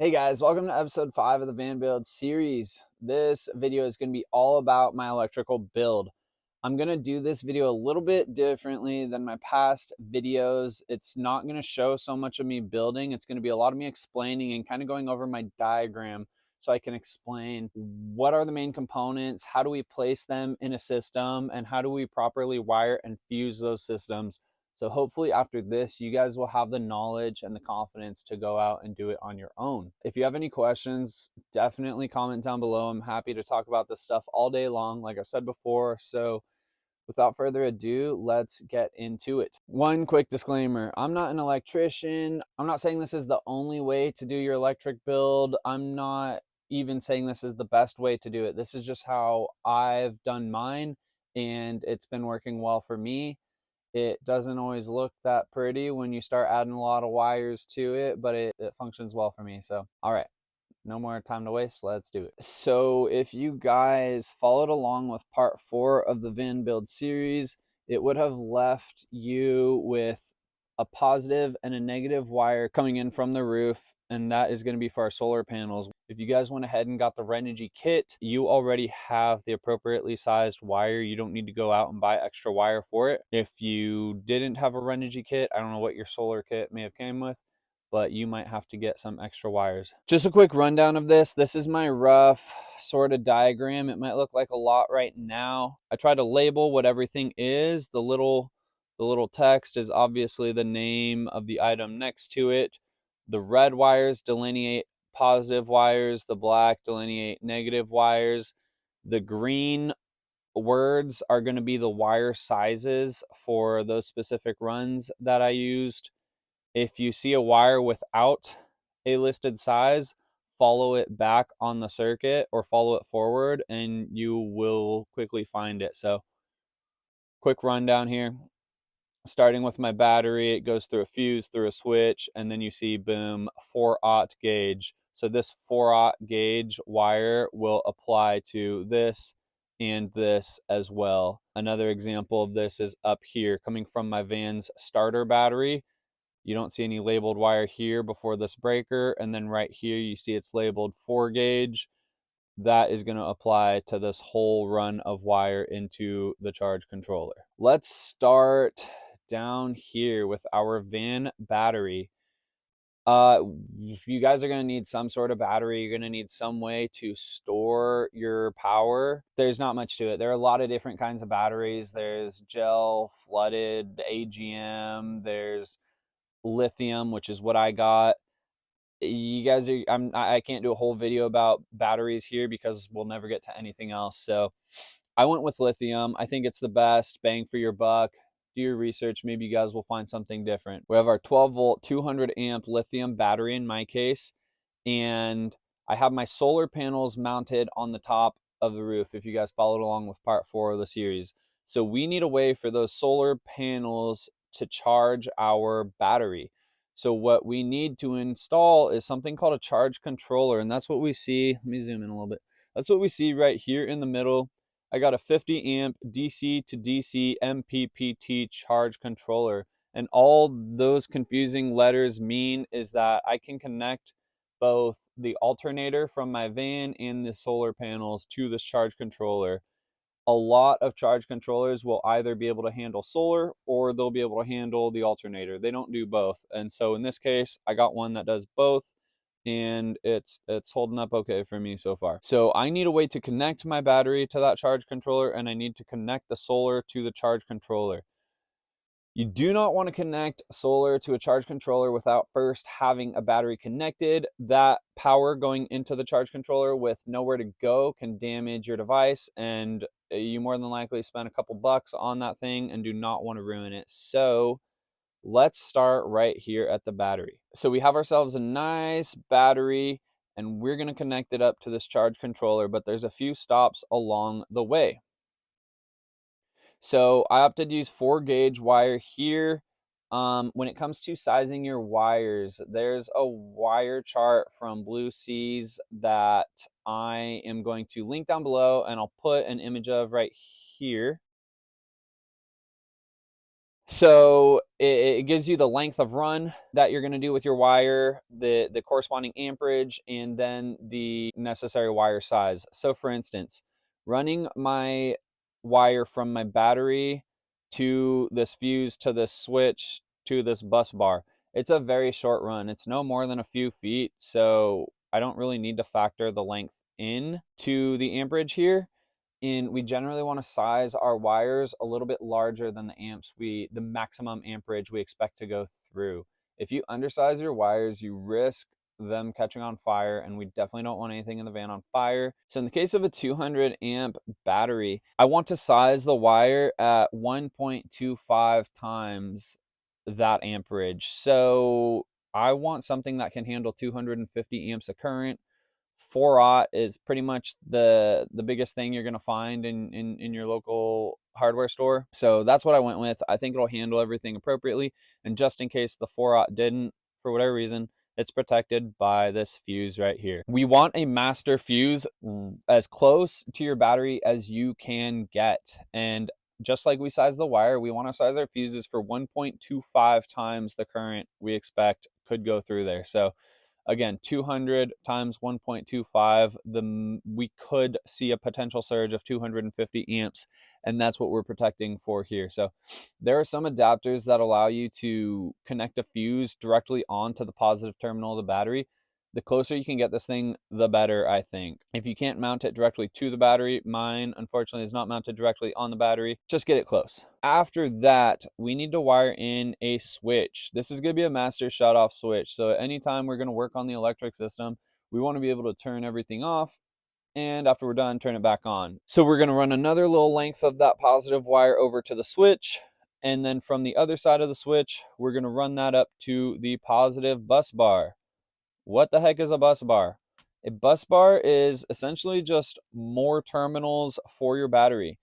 Hey guys, welcome to episode 5 of the van build series. This video is going to be all about my electrical build. I'm going to do this video a little bit differently than my past videos. It's not going to show so much of me building. It's going to be a lot of me explaining and kind of going over my diagram so I can explain what are the main components, how do we place them in a system, and how do we properly wire and fuse those systems. So hopefully after this, you guys will have the knowledge and the confidence to go out and do it on your own. If you have any questions, definitely comment down below. I'm happy to talk about this stuff all day long, like I've said before. So without further ado, let's get into it. One quick disclaimer, I'm not an electrician. I'm not saying this is the only way to do your electric build. I'm not even saying this is the best way to do it. This is just how I've done mine, and it's been working well for me. It doesn't always look that pretty when you start adding a lot of wires to it, but it functions well for me. So, all right, no more time to waste. Let's do it. So if you guys followed along with part 4 of the van build series, it would have left you with a positive and a negative wire coming in from the roof, and that is going to be for our solar panels. If you guys went ahead and got the Renogy kit, you already have the appropriately sized wire. You don't need to go out and buy extra wire for it. If you didn't have a Renogy kit, I don't know what your solar kit may have came with, but you might have to get some extra wires. Just a quick rundown of this. This is my rough sort of diagram. It might look like a lot right now. I try to label what everything is. The little text is obviously the name of the item next to it. The red wires delineate positive wires. The black delineate negative wires. The green words are going to be the wire sizes for those specific runs that I used. If you see a wire without a listed size, follow it back on the circuit or follow it forward and you will quickly find it. So quick rundown here. Starting with my battery, it goes through a fuse, through a switch, and then you see, boom, 4-aught gauge. So this 4-aught gauge wire will apply to this and this as well. Another example of this is up here, coming from my van's starter battery. You don't see any labeled wire here before this breaker, and then right here you see it's labeled 4 gauge. That is going to apply to this whole run of wire into the charge controller. Let's start down here with our van battery. You guys are going to need some sort of battery. You're going to need some way to store your power. There's not much to it. There are a lot of different kinds of batteries. There's gel, flooded, AGM, there's lithium, which is what I got. You guys are, I can't do a whole video about batteries here because we'll never get to anything else. So I went with lithium. I think it's the best bang for your buck. Do your research. Maybe you guys will find something different. We have our 12 volt, 200 amp lithium battery in my case. And I have my solar panels mounted on the top of the roof, if you guys followed along with part 4 of the series. So we need a way for those solar panels to charge our battery. So what we need to install is something called a charge controller, and that's what we see. Let me zoom in a little bit. That's what we see right here in the middle. I got a 50 amp DC to DC mppt charge controller, and all those confusing letters mean is that I can connect both the alternator from my van and the solar panels to this charge controller. A lot of charge controllers will either be able to handle solar or they'll be able to handle the alternator. They don't do both. And so in this case, I got one that does both, and it's holding up okay for me so far. So I need a way to connect my battery to that charge controller, and I need to connect the solar to the charge controller. You do not want to connect solar to a charge controller without first having a battery connected. That power going into the charge controller with nowhere to go can damage your device, and you more than likely spend a couple bucks on that thing and do not want to ruin it. So let's start right here at the battery. So we have ourselves a nice battery, and we're going to connect it up to this charge controller, but there's a few stops along the way. So I opted to use 4 gauge wire here. When it comes to sizing your wires, there's a wire chart from Bluesea that I am going to link down below, and I'll put an image of right here. So it gives you the length of run that you're going to do with your wire, the corresponding amperage, and then the necessary wire size. So for instance, running my wire from my battery to this fuse to this switch to this bus bar, it's a very short run. It's no more than a few feet, so I don't really need to factor the length in to the amperage here. And we generally want to size our wires a little bit larger than the maximum amperage we expect to go through. If you undersize your wires, you risk them catching on fire, and we definitely don't want anything in the van on fire. So in the case of a 200 amp battery, I want to size the wire at 1.25 times that amperage. So I want something that can handle 250 amps of current. 4-aught is pretty much the biggest thing you're going to find in your local hardware store. So that's what I went with. I think it'll handle everything appropriately. And just in case the 4-aught didn't, for whatever reason, it's protected by this fuse right here. We want a master fuse as close to your battery as you can get. And just like we size the wire, we want to size our fuses for 1.25 times the current we expect could go through there. So again, 200 times 1.25, we could see a potential surge of 250 amps, and that's what we're protecting for here. So there are some adapters that allow you to connect a fuse directly onto the positive terminal of the battery. The closer you can get this thing, the better, I think. If you can't mount it directly to the battery, mine unfortunately is not mounted directly on the battery, just get it close. After that, we need to wire in a switch. This is going to be a master shut-off switch. So anytime we're going to work on the electric system, we want to be able to turn everything off, and after we're done, turn it back on. So we're going to run another little length of that positive wire over to the switch, and then from the other side of the switch, we're going to run that up to the positive bus bar. What the heck is a bus bar? A bus bar is essentially just more terminals for your battery.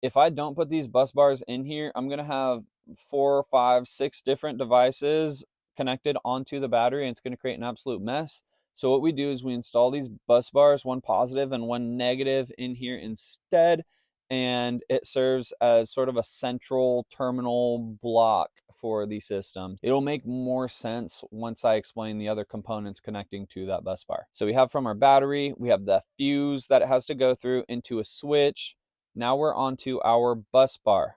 If I don't put these bus bars in here, I'm going to have 4, 5, 6 different devices connected onto the battery, and it's going to create an absolute mess. So what we do is we install these bus bars, one positive and one negative, in here instead, and it serves as sort of a central terminal block for the system. It'll make more sense once I explain the other components connecting to that bus bar. So we have from our battery, we have the fuse that it has to go through into a switch. Now we're onto our bus bar.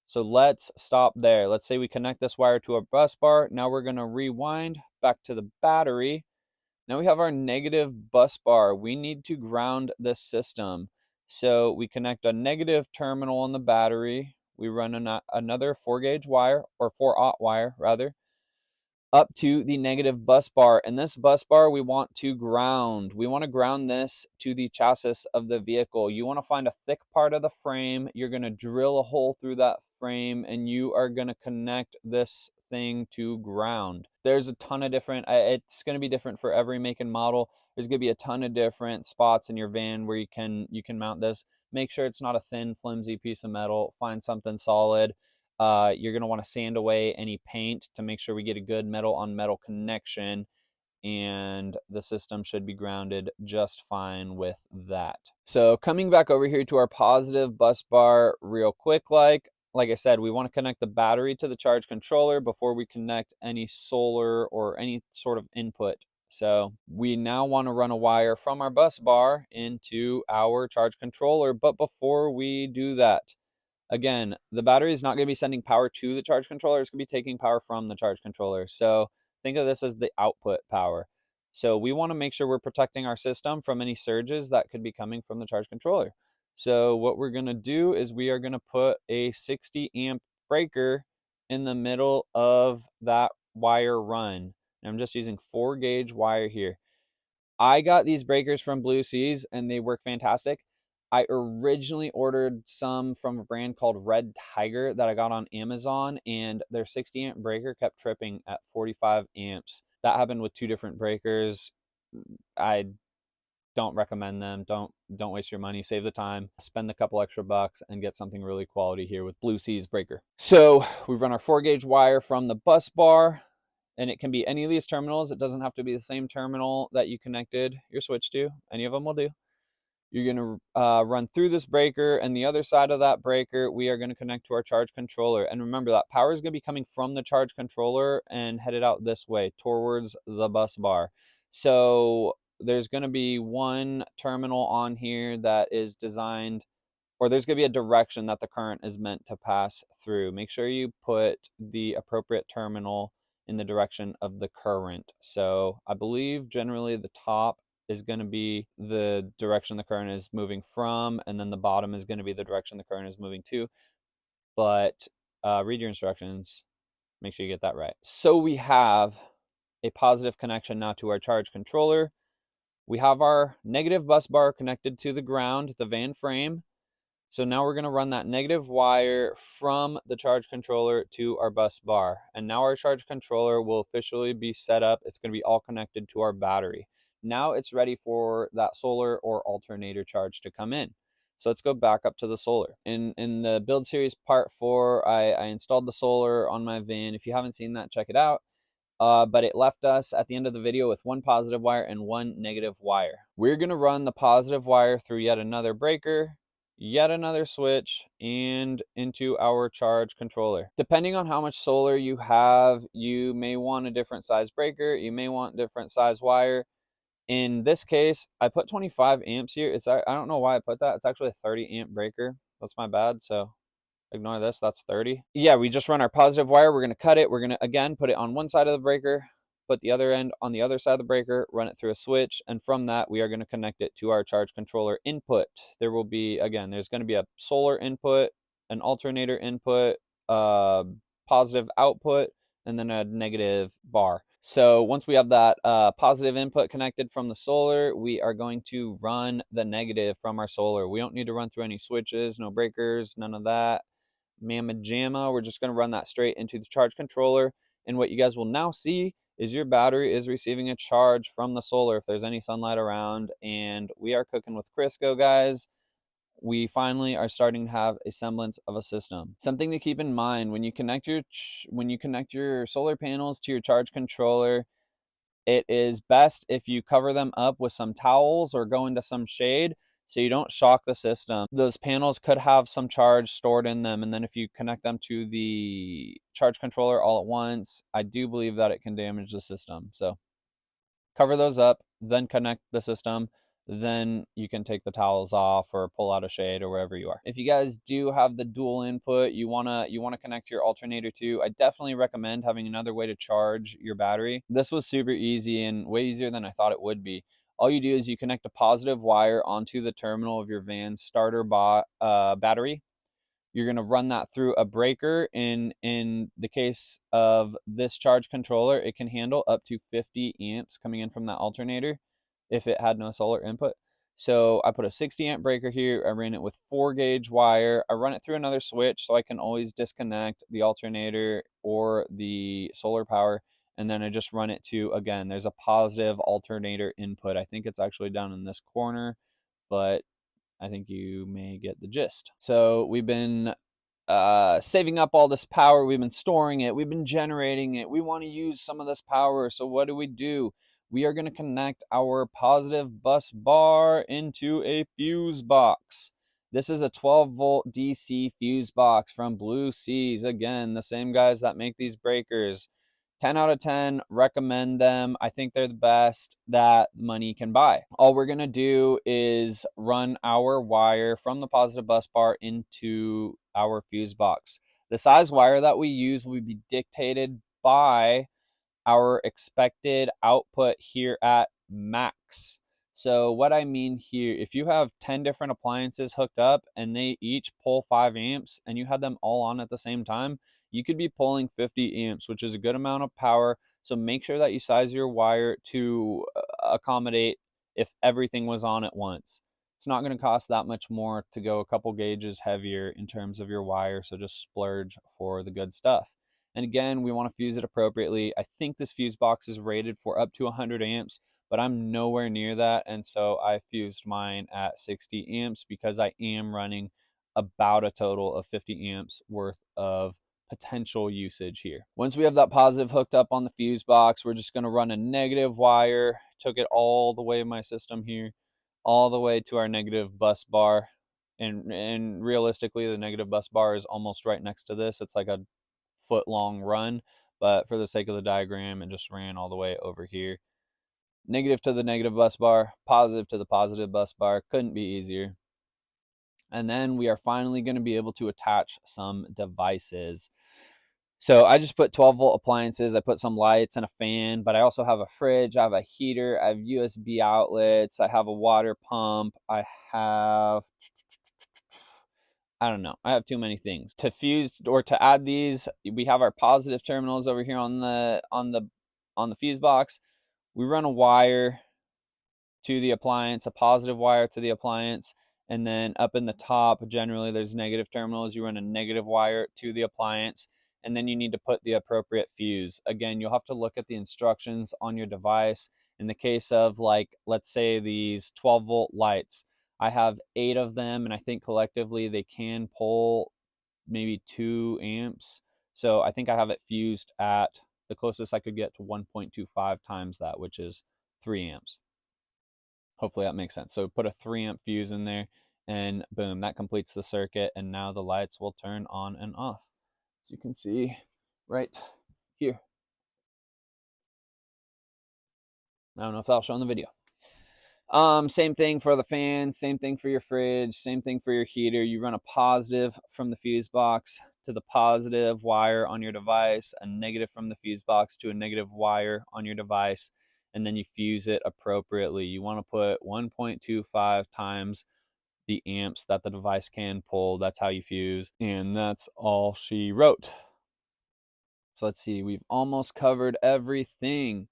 So let's stop there. Let's say we connect this wire to a bus bar. Now we're going to rewind back to the battery. Now we have our negative bus bar. We need to ground this system. So we connect a negative terminal on the battery. We run another 4-gauge wire, or 4-aught wire rather, up to the negative bus bar. And this bus bar we want to ground. We want to ground this to the chassis of the vehicle. You want to find a thick part of the frame. You're going to drill a hole through that frame, and you are going to connect this thing to ground. There's a ton of different, it's going to be different for every make and model. There's going to be a ton of different spots in your van where you can mount this. Make sure it's not a thin, flimsy piece of metal. Find something solid. You're going to want to sand away any paint to make sure we get a good metal on metal connection, and the system should be grounded just fine with that. So coming back over here to our positive bus bar real quick, like I said, we want to connect the battery to the charge controller before we connect any solar or any sort of input. So we now want to run a wire from our bus bar into our charge controller, but before we do that, again, the battery is not going to be sending power to the charge controller. It's going to be taking power from the charge controller. So think of this as the output power. So we want to make sure we're protecting our system from any surges that could be coming from the charge controller. So what we're going to do is we are going to put a 60 amp breaker in the middle of that wire run. And I'm just using 4-gauge wire here. I got these breakers from Bluesea and they work fantastic. I originally ordered some from a brand called Red Tiger that I got on Amazon, and their 60 amp breaker kept tripping at 45 amps. That happened with 2 different breakers. I don't recommend them. Don't waste your money. Save the time. Spend a couple extra bucks and get something really quality here with Bluesea's breaker. So we run our 4-gauge wire from the bus bar, and it can be any of these terminals. It doesn't have to be the same terminal that you connected your switch to. Any of them will do. You're going to run through this breaker, and the other side of that breaker, we are going to connect to our charge controller. And remember, that power is going to be coming from the charge controller and headed out this way towards the bus bar. So there's going to be one terminal on here that is designed, or there's going to be a direction that the current is meant to pass through. Make sure you put the appropriate terminal in the direction of the current. So I believe generally the top is going to be the direction the current is moving from, and then the bottom is going to be the direction the current is moving to. But read your instructions, make sure you get that right. So we have a positive connection now to our charge controller. We have our negative bus bar connected to the ground, the van frame. So now we're going to run that negative wire from the charge controller to our bus bar. And now our charge controller will officially be set up. It's going to be all connected to our battery. Now it's ready for that solar or alternator charge to come in. So let's go back up to the solar. In the build series part 4, I installed the solar on my van. If you haven't seen that, check it out. But it left us at the end of the video with one positive wire and one negative wire. We're going to run the positive wire through yet another breaker, yet another switch, and into our charge controller. Depending on how much solar you have, you may want a different size breaker, you may want different size wire. In this case, I put 25 amps here. I don't know why I put that. It's actually a 30 amp breaker. That's my bad. So ignore this, that's 30. Yeah, we just run our positive wire. We're going to cut it. We're going to, again, put it on one side of the breaker, put the other end on the other side of the breaker, run it through a switch, and from that, we are going to connect it to our charge controller input. There will be, again, there's going to be a solar input, an alternator input, positive output, and then a negative bar. So once we have that positive input connected from the solar, we are going to run the negative from our solar. We don't need to run through any switches, no breakers, none of that mamma jamma. We're just going to run that straight into the charge controller. And what you guys will now see is your battery is receiving a charge from the solar if there's any sunlight around. And we are cooking with Crisco, guys. We finally are starting to have a semblance of a system. Something to keep in mind when you connect your solar panels to your charge controller, it is best if you cover them up with some towels or go into some shade so you don't shock the system. Those panels could have some charge stored in them, and then if you connect them to the charge controller all at once, I do believe that it can damage the system. So cover those up, then connect the system, then you can take the towels off or pull out a shade or wherever you are. If you guys do have the dual input you want to connect your alternator to, I definitely recommend having another way to charge your battery. This was super easy and way easier than I thought it would be. All you do is you connect a positive wire onto the terminal of your van's starter battery. You're going to run that through a breaker. In the case of this charge controller, it can handle up to 50 amps coming in from that alternator if it had no solar input. So I put a 60 amp breaker here. I ran it with 4-gauge wire. I run it through another switch so I can always disconnect the alternator or the solar power. And then I just run it to, again, there's a positive alternator input. I think it's actually down in this corner, but I think you may get the gist. So we've been saving up all this power. We've been storing it. We've been generating it. We want to use some of this power. So what do? We are going to connect our positive bus bar into a fuse box. This is a 12-volt DC fuse box from Bluesea. Again, the same guys that make these breakers. 10 out of 10, recommend them. I think they're the best that money can buy. All we're going to do is run our wire from the positive bus bar into our fuse box. The size wire that we use will be dictated by our expected output here at max. So what I mean here, if you have 10 different appliances hooked up and they each pull 5 amps and you had them all on at the same time, you could be pulling 50 amps, which is a good amount of power. So make sure that you size your wire to accommodate if everything was on at once. It's not going to cost that much more to go a couple gauges heavier in terms of your wire, so just splurge for the good stuff. And again, we want to fuse it appropriately. I think this fuse box is rated for up to 100 amps, but I'm nowhere near that. And so I fused mine at 60 amps because I am running about a total of 50 amps worth of potential usage here. Once we have that positive hooked up on the fuse box, we're just going to run a negative wire. Took it all the way in my system here. all the way to our negative bus bar. And realistically, the negative bus bar is almost right next to this. It's like a foot long run, but for the sake of the diagram, it just ran all the way over here. Negative to the negative bus bar, positive to the positive bus bar. Couldn't be easier. And then we are finally going to be able to attach some devices. So I just put 12-volt appliances. I put some lights and a fan, but I also have a fridge. I have a heater. I have USB outlets. I have a water pump. I don't know. I have too many things. To fuse or to add these, we have our positive terminals over here on the fuse box. We run a wire to the appliance, a positive wire to the appliance, and then up in the top, generally there's negative terminals. You run a negative wire to the appliance, and then you need to put the appropriate fuse. Again, you'll have to look at the instructions on your device. In the case of, like, let's say these 12-volt lights, I have 8 of them, and I think collectively they can pull maybe 2 amps. So I think I have it fused at the closest I could get to 1.25 times that, which is 3 amps. Hopefully that makes sense. So put a 3 amp fuse in there, and boom, that completes the circuit. And now the lights will turn on and off, as you can see right here. I don't know if that'll show in the video. Same thing for the fan, same thing for your fridge, same thing for your heater. You run a positive from the fuse box to the positive wire on your device, a negative from the fuse box to a negative wire on your device, and then you fuse it appropriately. You want to put 1.25 times the amps that the device can pull. That's how you fuse, and that's all she wrote. So let's see, we've almost covered everything.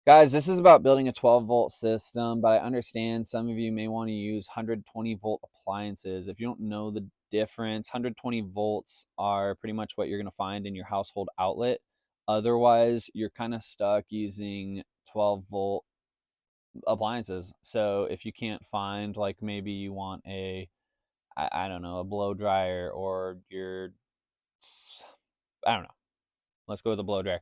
Guys, this is about building a 12-volt system, but I understand some of you may want to use 120-volt appliances. If you don't know the difference, 120 volts are pretty much what you're going to find in your household outlet. Otherwise, you're kind of stuck using 12-volt appliances. So if you can't find, like, maybe you want I don't know, a blow dryer, or I don't know, let's go with a blow dryer,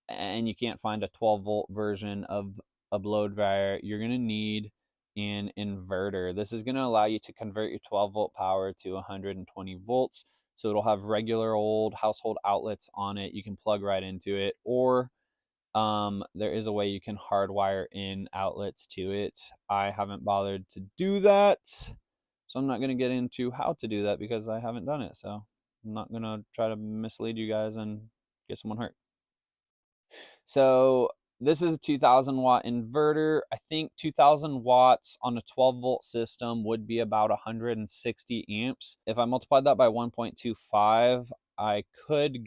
and you can't find a 12-volt version of a blow dryer, you're going to need an inverter. This is going to allow you to convert your 12-volt power to 120 volts. So it'll have regular old household outlets on it. You can plug right into it, or there is a way you can hardwire in outlets to it. I haven't bothered to do that, so I'm not going to get into how to do that because I haven't done it. So I'm not going to try to mislead you guys and get someone hurt. So this is a 2000 watt inverter. I think 2000 watts on a 12-volt system would be about 160 amps. If I multiplied that by 1.25, I could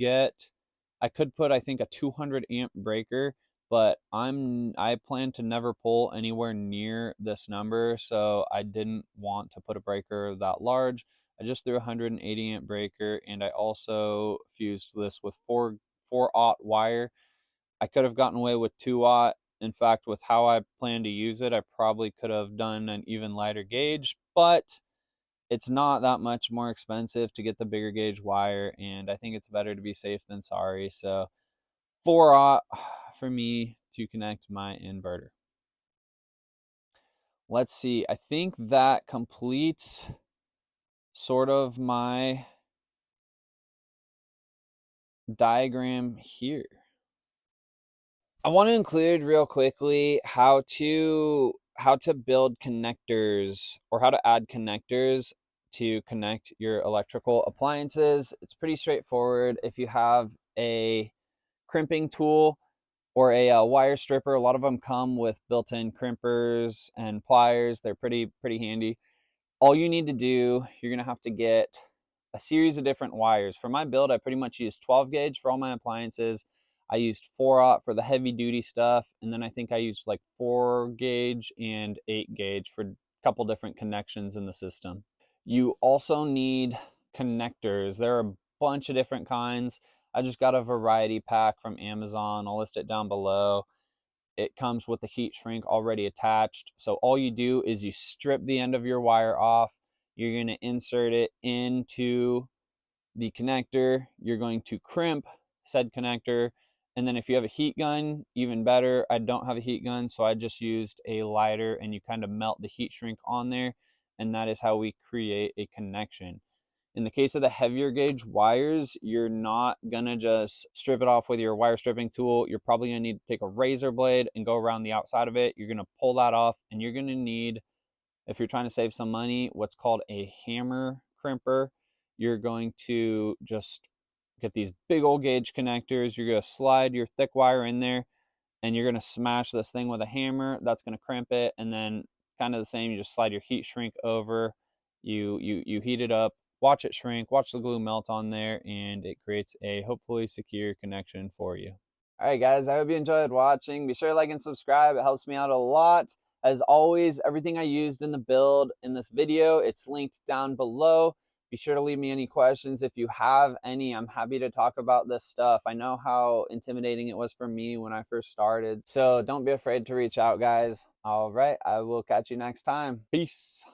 put, I think, a 200 amp breaker, but I plan to never pull anywhere near this number, so I didn't want to put a breaker that large. I just threw a 180 amp breaker, and I also fused this with 4-aught wire. I could have gotten away with 2-aught. In fact, with how I plan to use it, I probably could have done an even lighter gauge, but it's not that much more expensive to get the bigger gauge wire, and I think it's better to be safe than sorry. So 4-aught for me to connect my inverter. Let's see, I think that completes sort of my diagram here. I want to include real quickly how to build connectors, or how to add connectors to connect your electrical appliances. It's pretty straightforward. If you have a crimping tool or a wire stripper, a lot of them come with built-in crimpers and pliers. They're pretty handy. All you need to do, you're gonna have to get a series of different wires. For my build, I pretty much used 12 gauge for all my appliances. I used 4-aught for the heavy duty stuff, and then I think I used like 4 gauge and 8 gauge for a couple different connections in the system. You also need connectors. There are a bunch of different kinds. I just got a variety pack from Amazon. I'll list it down below. It comes with the heat shrink already attached. So all you do is you strip the end of your wire off. You're going to insert it into the connector. You're going to crimp said connector, And then if you have a heat gun, even better. I don't have a heat gun, so I just used a lighter, and you kind of melt the heat shrink on there, and that is how we create a connection. In the case of the heavier gauge wires, you're not gonna just strip it off with your wire stripping tool. You're probably gonna need to take a razor blade and go around the outside of it. You're gonna pull that off, and you're gonna need, if you're trying to save some money, what's called a hammer crimper. You're going to just get these big old gauge connectors. You're gonna slide your thick wire in there, and you're gonna smash this thing with a hammer. That's gonna crimp it, and then kind of the same, you just slide your heat shrink over, you heat it up, watch it shrink, watch the glue melt on there, and it creates a hopefully secure connection for you. All right, guys, I hope you enjoyed watching. Be sure to like and subscribe. It helps me out a lot. As always, everything I used in the build in this video, it's linked down below. Be sure to leave me any questions if you have any. I'm happy to talk about this stuff. I know how intimidating it was for me when I first started. So don't be afraid to reach out, guys. All right, I will catch you next time. Peace.